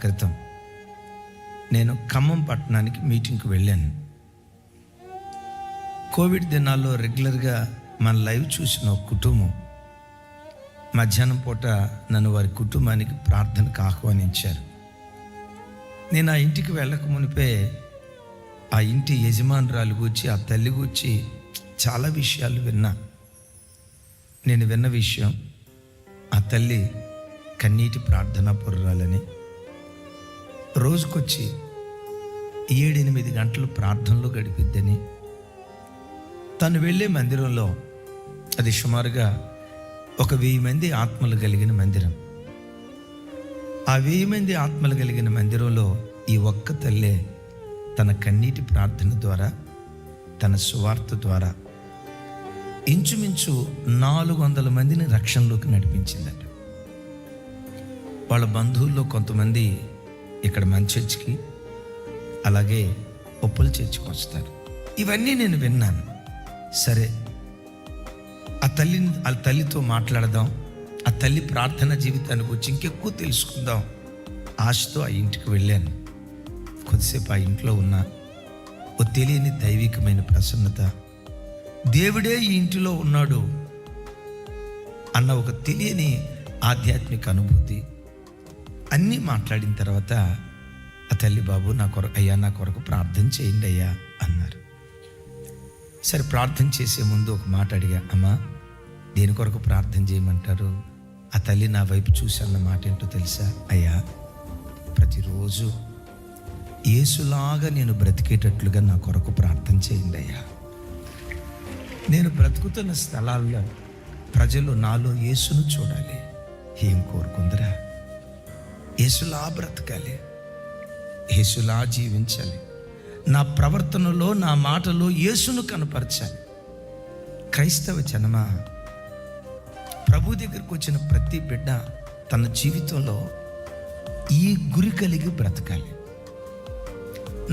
క్రితం నేను ఖమ్మం పట్టణానికి మీటింగ్కి వెళ్ళాను. కోవిడ్ దినాల్లో రెగ్యులర్గా మన లైవ్ చూసిన ఒక కుటుంబం మధ్యాహ్నం పూట నన్ను వారి కుటుంబానికి ప్రార్థనకు ఆహ్వానించారు. నేను ఆ ఇంటికి వెళ్ళక మునిపే ఆ ఇంటి యజమానురాలు గూర్చి, ఆ తల్లి గూర్చి చాలా విషయాలు విన్నా. నేను విన్న విషయం, ఆ తల్లి కన్నీటి ప్రార్థనా పరురాలని, రోజుకొచ్చి 7-8 గంటలు ప్రార్థనలో గడిపిద్దని, తను వెళ్ళే మందిరంలో అది సుమారుగా 1000 మంది ఆత్మలు కలిగిన మందిరం. ఆ 1000 మంది ఆత్మలు కలిగిన మందిరంలో ఈ ఒక్క తల్లే తన కన్నీటి ప్రార్థన ద్వారా, తన సువార్త ద్వారా ఇంచుమించు 400 మందిని రక్షణలోకి నడిపించిందట. వాళ్ళ బంధువుల్లో కొంతమంది ఇక్కడ మన చర్చికి, అలాగే ఒప్పుల చర్చికి వస్తారు. ఇవన్నీ నేను విన్నాను. సరే, ఆ తల్లితో మాట్లాడదాం, ఆ తల్లి ప్రార్థన జీవితాన్ని గురించి ఇంకెక్కువ తెలుసుకుందాం ఆశతో ఆ ఇంటికి వెళ్ళాను. కొద్దిసేపు ఆ ఇంట్లో ఉన్న ఓ తెలియని దైవికమైన ప్రసన్నత, దేవుడే ఈ ఇంటిలో ఉన్నాడు అన్న ఒక తెలియని ఆధ్యాత్మిక అనుభూతి అన్నీ మాట్లాడిన తర్వాత ఆ తల్లి, బాబు నా కొరకు ప్రార్థన చేయండి అయ్యా అన్నారు. సరే, ప్రార్థన చేసే ముందు ఒక మాట అడిగా, అమ్మా దేని కొరకు ప్రార్థన చేయమంటారు? ఆ తల్లి నా వైపు చూసి అన్న మాట ఏంటో తెలుసా? అయ్యా, ప్రతిరోజు యేసులాగా నేను బ్రతికేటట్లుగా నా కొరకు ప్రార్థన చేయండి అయ్యా. నేను బ్రతుకుతున్న స్థలాల్లో ప్రజలు నాలో యేసును చూడాలి. ఏం కోరుకుందరా? యేసులా బ్రతకాలి, యేసులా జీవించాలి, నా ప్రవర్తనలో, నా మాటలో యేసును కనపరచాలి. క్రైస్తవ జనమా, ప్రభు దగ్గరకు వచ్చిన ప్రతి బిడ్డ తన జీవితంలో ఈ గురి కలిగి బ్రతకాలి.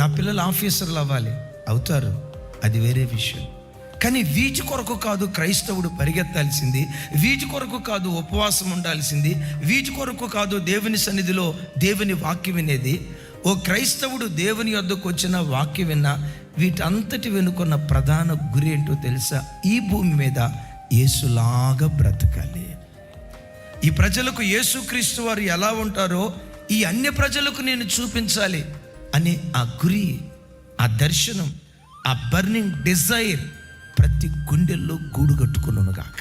నా పిల్లలు ఆఫీసర్లు అవ్వాలి, అవుతారు, అది వేరే విషయం. కానీ వీటి కొరకు కాదు క్రైస్తవుడు పరిగెత్తాల్సింది, వీటి కొరకు కాదు ఉపవాసం ఉండాల్సింది, వీటి కొరకు కాదు దేవుని సన్నిధిలో దేవుని వాక్యం వినేది. ఓ క్రైస్తవుడు దేవుని యొద్దకు వచ్చిన వాక్యం విన్నా వీటంతటి వెనుకున్న ప్రధాన గురి ఏంటో తెలుసా? ఈ భూమి మీద యేసులాగా బ్రతకాలి. ఈ ప్రజలకు యేసుక్రీస్తు వారు ఎలా ఉంటారో ఈ అన్య ప్రజలకు నేను చూపించాలి అనే ఆ గురి, ఆ దర్శనం, ఆ బర్నింగ్ డిజైర్ ప్రతి గుండెల్లో గూడు కట్టుకున్నాను గాక.